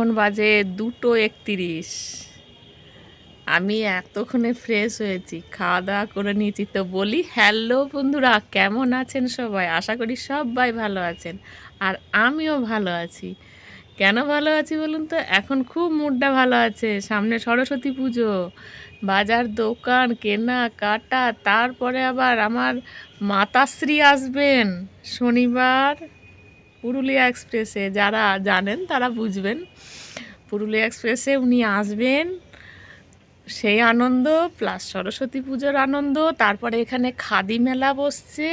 এখন বাজে 2:31। আমি এতক্ষণে ফ্রেশ হয়েছি, খাওয়া দাওয়া করে নিয়েছি। তো বলি হ্যালো বন্ধুরা, কেমন আছেন সবাই? আশা করি সবাই ভালো আছেন, আর আমিও ভালো আছি। কেন ভালো আছি বলুন তো? এখন খুব মুডটা ভালো আছে। সামনে সরস্বতী পুজো, বাজার দোকান কেনা কাটা, তারপরে আবার আমার মাতাশ্রী আসবেন শনিবার পুরুলিয়া এক্সপ্রেসে। যারা জানেন তারা বুঝবেন, পুরুলিয়া এক্সপ্রেসে উনি আসবেন। সেই আনন্দ প্লাস সরস্বতী পুজোর আনন্দ, তারপরে এখানে খাদি মেলা বসছে,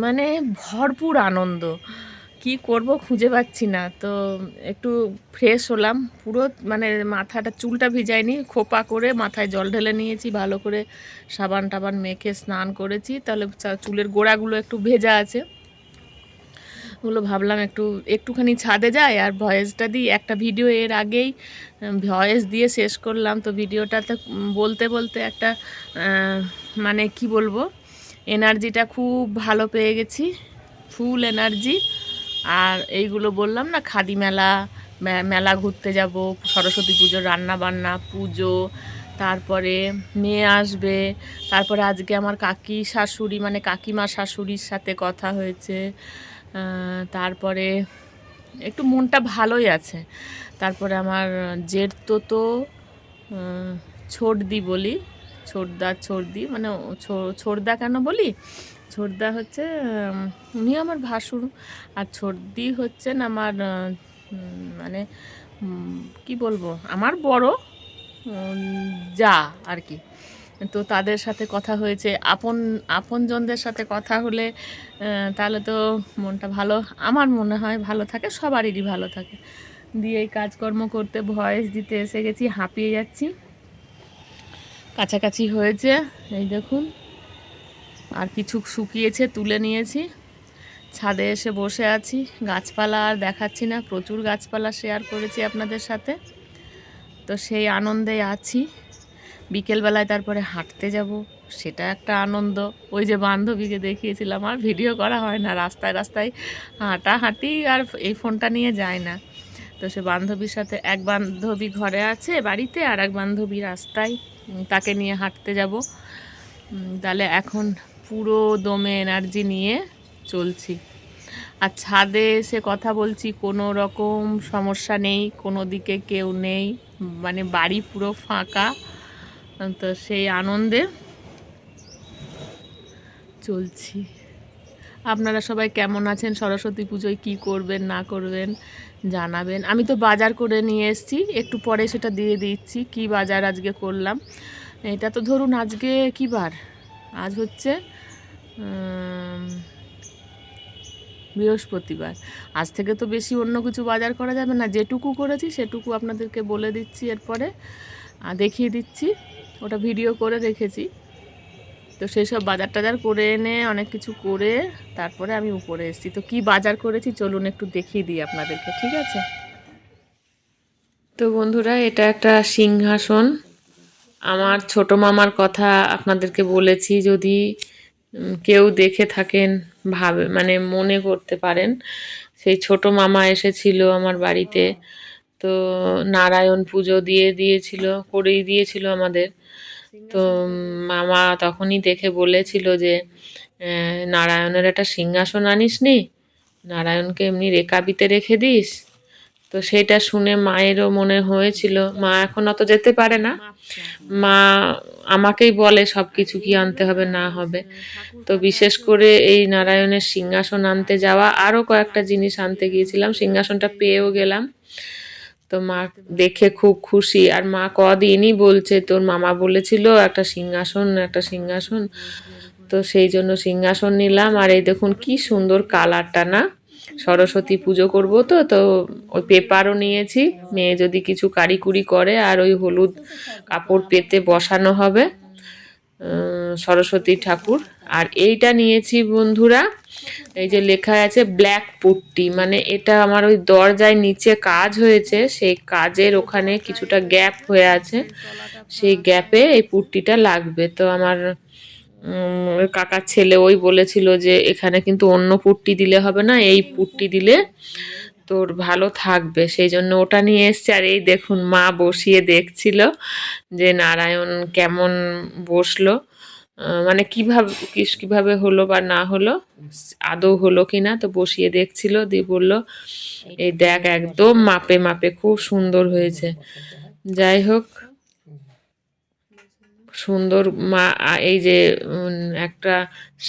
মানে ভরপুর আনন্দ। কি করব খুঁজে পাচ্ছি না। তো একটু ফ্রেশ হলাম পুরো, মানে মাথাটা চুলটা ভিজাইনি, খোপা করে মাথায় জল ঢেলে নিয়েছি, ভালো করে সাবান টাবান মেখে স্নান করেছি। তাহলে চুলের গোড়াগুলো একটু ভেজা আছে, ওগুলো ভাবলাম একটুখানি ছাদে যাই আর ভয়েসটা দিই। একটা ভিডিও এর আগেই ভয়েস দিয়ে শেষ করলাম, তো ভিডিওটাতে বলতে বলতে একটা মানে কি বলবো, এনার্জিটা খুব ভালো পেয়ে গেছি, ফুল এনার্জি। আর এইগুলো বললাম না, খাদি মেলা, মেলা ঘুরতে যাব, সরস্বতী পুজোর রান্না বান্না, পুজো, তারপরে মেয়ে আসবে, তারপরে আজকে আমার কাকি শাশুড়ি মানে কাকিমা শাশুড়ির সাথে কথা হয়েছে। তারপরে একটু মনটা ভালোই আছে। তারপরে আমার জেঠ তো ছোটদি বলি, ছোটদা মানে ছোটদা কেন বলি, ছোটদা হচ্ছে উনি আমার ভাসুর, আর ছোটদি হচ্ছেন আমার মানে কি বলবো, আমার বড় যা আর কি। তো তাদের সাথে কথা হয়েছে। আপনজনদের সাথে কথা হলে তাহলে তো মনটা ভালো, আমার মনে হয় ভালো থাকে, সবারই ভালো থাকে। দিয়ে এই কাজকর্ম করতে ভয়েস দিতে এসে গেছি, হাঁপিয়ে যাচ্ছি। কাছাকাছি হয়েছে, এই দেখুন, আর কিছু শুকিয়েছে তুলে নিয়েছি। ছাদে এসে বসে আছি, গাছপালা আর দেখাচ্ছি না, প্রচুর গাছপালা শেয়ার করেছি আপনাদের সাথে। তো সেই আনন্দেই আছি। বিকেলবেলায় তারপরে হাঁটতে যাব, সেটা একটা আনন্দ। ওই যে বান্ধবীকে দেখিয়েছিলাম, আর ভিডিও করা হয় না, রাস্তায় রাস্তায় হাঁটি, আর এই ফোনটা নিয়ে যায় না। তো সে বান্ধবীর সাথে, এক বান্ধবী ঘরে আছে বাড়িতে, আর এক বান্ধবী রাস্তায়, তাকে নিয়ে হাঁটতে যাব। তাহলে এখন পুরো দমে এনার্জি নিয়ে চলছি। আর ছাদে এসে কথা বলছি, কোনো রকম সমস্যা নেই, কোনো দিকে কেউ নেই, মানে বাড়ি পুরো ফাঁকা। তো সেই আনন্দে চলছি। আপনারা সবাই কেমন আছেন? সরস্বতী পুজোয় কী করবেন না করবেন জানাবেন। আমি তো বাজার করে নিয়ে এসেছি, একটু পরে সেটা দিয়ে দিচ্ছি কি বাজার আজকে করলাম। এটা তো ধরুন আজকে কী বার, আজ হচ্ছে বৃহস্পতিবার। আজ থেকে তো বেশি অন্য কিছু বাজার করা যাবে না, যেটুকু করেছি সেটুকু আপনাদেরকে বলে দিচ্ছি, এরপরে দেখিয়ে দিচ্ছি। ওটা ভিডিও করে রেখেছি। তো সেই সব বাজার টাজার করে এনে অনেক কিছু করে তারপরে আমি উপরে এসেছি। তো কি বাজার করেছি চলুন একটু দেখিয়ে দিই আপনাদেরকে, ঠিক আছে? তো বন্ধুরা, এটা একটা সিংহাসন। আমার ছোট মামার কথা আপনাদেরকে বলেছি, যদি কেউ দেখে থাকেন, মানে মনে করতে পারেন, সেই ছোট মামা এসেছিল আমার বাড়িতে। তো নারায়ণ পুজো করেই দিয়েছিল আমাদের। তো মামা তখনই দেখে বলেছিল যে নারায়ণের একটা সিংহাসন আনিসনি, নারায়ণকে এমনি রেকাবিতে রেখে দিস। তো সেটা শুনে মায়েরও মনে হয়েছিল, মা এখন অত যেতে পারে না, মা আমাকেই বলে সব কিছু কি আনতে হবে না হবে। তো বিশেষ করে এই নারায়ণের সিংহাসন আনতে যাওয়া, আরও কয়েকটা জিনিস আনতে গিয়েছিলাম, সিংহাসনটা পেয়েও গেলাম। তো মা দেখে খুব খুশি, আর মা কদিনই বলছে তোর মামা বলেছিল একটা সিংহাসন। তো সেই জন্য সিংহাসন নিলাম। আর এই দেখুন কি সুন্দর কালারটা না, সরস্বতী পুজো করবো তো তো ওই পেপারও নিয়েছি, মেয়ে যদি কিছু কারিকুরি করে, আর ওই হলুদ কাপড় পেতে বসানো হবে সরস্বতী ঠাকুর। আর এইটা নিয়েছি বন্ধুরা, এই যে লেখা আছে ব্ল্যাক পুট্টি, মানে এটা আমার ওই দরজায় নিচে কাজ হয়েছে, সেই কাজের ওখানে কিছুটা গ্যাপ হয়ে আছে, সেই গ্যাপে এই পুট্টিটা লাগবে। তো আমার কাকার ছেলে ওই বলেছিল যে এখানে কিন্তু অন্য পুট্টি দিলে হবে না, এই পুট্টি দিলে তোর ভালো থাকবে, সেই জন্য ওটা নিয়ে এসছে। আর এই দেখুন মা বসিয়ে দেখছিল যে নারায়ণ কেমন বসলো, মানে কিভাবে হলো বা না হলো, আদৌ হলো কিনা, তো বসিয়ে দেখছিল, দিয়ে বললো এই দেখ একদম মাপে মাপে খুব সুন্দর হয়েছে। যাই হোক, সুন্দর মা এই যে একটা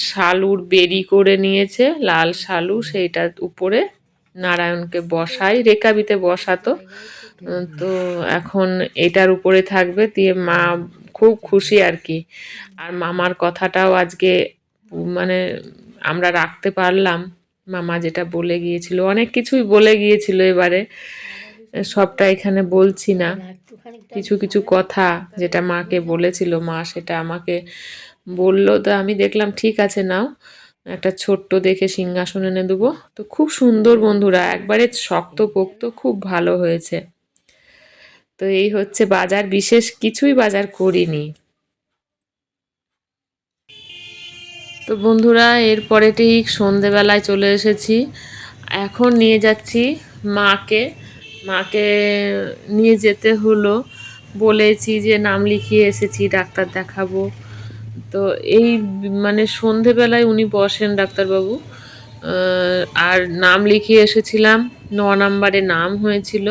শালুর বেরি করে নিয়েছে, লাল শালু, সেইটার উপরে নারায়ণকে বসাই, রেকাবিতে বসাতো। তো এখন এটার উপরে থাকবে, দিয়ে মা খুব খুশি আর কি। আর মামার কথাটাও আজকে মানে আমরা রাখতে পারলাম। মামা যেটা বলে গিয়েছিল, অনেক কিছুই বলে গিয়েছিল, এবারে সবটা এখানে বলছি না, কিছু কিছু কথা যেটা মাকে বলেছিল, মা সেটা আমাকে বললো। তো আমি দেখলাম ঠিক আছে, নাও একটা ছোট্ট দেখে সিংহাসন এনে দেবো। তো খুব সুন্দর বন্ধুরা, একবারে শক্ত পোক্ত, খুব ভালো হয়েছে। তো এই হচ্ছে বাজার, বিশেষ কিছুই বাজার করিনি। তো বন্ধুরা এরপরে ঠিক সন্ধেবেলায় চলে এসেছি, এখন নিয়ে যাচ্ছি মাকে। মাকে নিয়ে যেতে হলো, বলেছি যে নাম লিখিয়ে এসেছি, ডাক্তার দেখাবো। তো এই মানে সন্ধেবেলায় উনি বসেন ডাক্তারবাবু, আর নাম লিখিয়ে এসেছিলাম, 9 নম্বরে নাম হয়েছিল।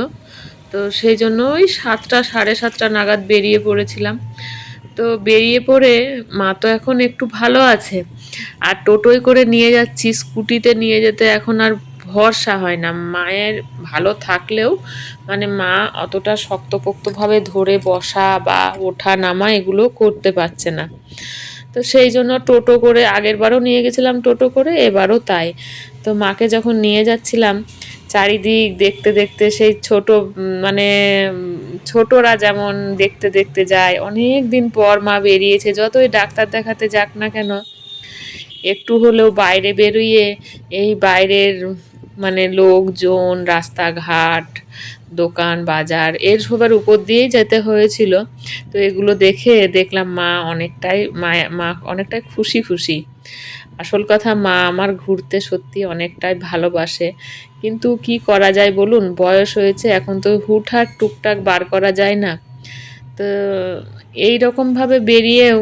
তো সেই জন্য ওই 7টা, সাড়ে 7টা নাগাদ বেরিয়ে পড়েছিলাম। তো বেরিয়ে পড়ে মা তো এখন একটু ভালো আছে, আর টোটোয় করে নিয়ে যাচ্ছি, স্কুটিতে নিয়ে যেতে এখন আর ভরসা হয় না। মায়ের ভালো থাকলেও মানে মা অতটা শক্তপোক্তভাবে ধরে বসা বা ওঠা নামা এগুলো করতে পারছে না। তো সেই জন্য টোটো করে, আগের বারও নিয়ে গেছিলাম টোটো করে, এবারও তাই। তো মাকে যখন নিয়ে যাচ্ছিলাম, চারিদিক দেখতে দেখতে সেই ছোট মানে ছোটরা যেমন দেখতে দেখতে যায়, অনেক দিন পর মা বেরিয়েছে, যতই ডাক্তার দেখাতে যাক না কেন, একটু হলেও বাইরে বেরিয়ে এই বাইরের মানে লোকজন, রাস্তাঘাট, দোকান বাজার, এর সবার উপর দিয়েই যেতে হয়েছিল। তো এগুলো দেখে দেখলাম মা অনেকটাই খুশি খুশি। আসল কথা, মা আমার ঘুরতে সত্যি অনেকটাই ভালোবাসে, কিন্তু কি করা যায় বলুন, বয়স হয়েছে, এখন তো হুটহাট টুকটাক বার করা যায় না। তো এই রকমভাবে বেরিয়েও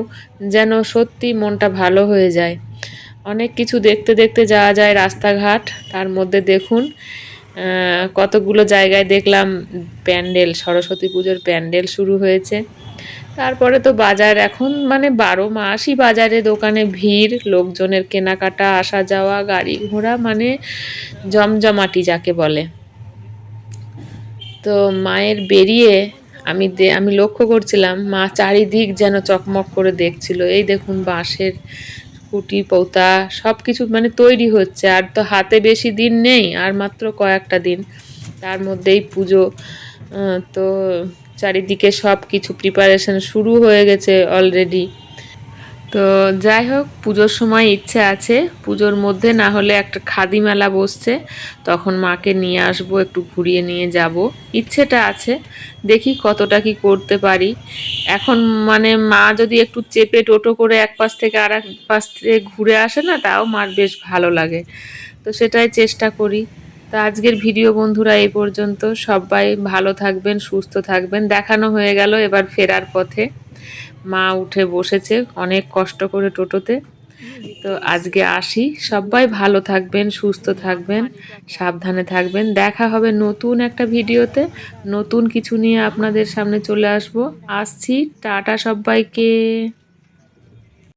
যেন সত্যি মনটা ভালো হয়ে যায়। অনেক কিছু দেখতে দেখতে যাওয়া যায় রাস্তাঘাট, তার মধ্যে দেখুন কতগুলো জায়গায় দেখলাম প্যান্ডেল, সরস্বতী পুজোর প্যান্ডেল শুরু হয়েছে। তারপরে তো বাজার, এখন মানে 12 মাসই বাজারে দোকানে ভিড়, লোকজনের কেনাকাটা, আসা যাওয়া, গাড়ি ঘোড়া, মানে জমজমাটি যাকে বলে। তো মায়ের বেরিয়ে আমি লক্ষ্য করছিলাম মা চারিদিক যেন চকমক করে দেখছিল। এই দেখুন বাঁশের খুঁটি পৌতা সব কিছু মানে তৈরি হচ্ছে, আর তো হাতে বেশি দিন নেই, আর মাত্র কয়েকটা দিন, তার মধ্যেই পুজো। তো চারিদিকে সব কিছু প্রিপারেশন শুরু হয়ে গেছে অলরেডি। তো যাই হোক, পুজোর সময় ইচ্ছে আছে, পুজোর মধ্যে না হলে একটা খাদি মেলা বসছে, তখন মাকে নিয়ে আসবো, একটু ঘুরিয়ে নিয়ে যাব, ইচ্ছেটা আছে। দেখি কতটা কি করতে পারি। এখন মানে মা যদি একটু চেপে টোটো করে এক পাশ থেকে আর এক পাশ থেকে ঘুরে আসে না, তাও মার বেশ ভালো লাগে। তো সেটাই চেষ্টা করি। তো আজকের ভিডিও বন্ধুরা এই পর্যন্ত, সবাই ভালো থাকবেন, সুস্থ থাকবেন। দেখানো হয়ে গেল, এবার ফেরার পথে মা উঠে বসেছে অনেক কষ্ট করে টোটোতে। তো আজকে আসি, সবাই ভালো থাকবেন, সুস্থ থাকবেন, সাবধানে থাকবেন। দেখা হবে নতুন একটা ভিডিওতে, নতুন কিছু নিয়ে আপনাদের সামনে চলে আসছি। টাটা সবাইকে।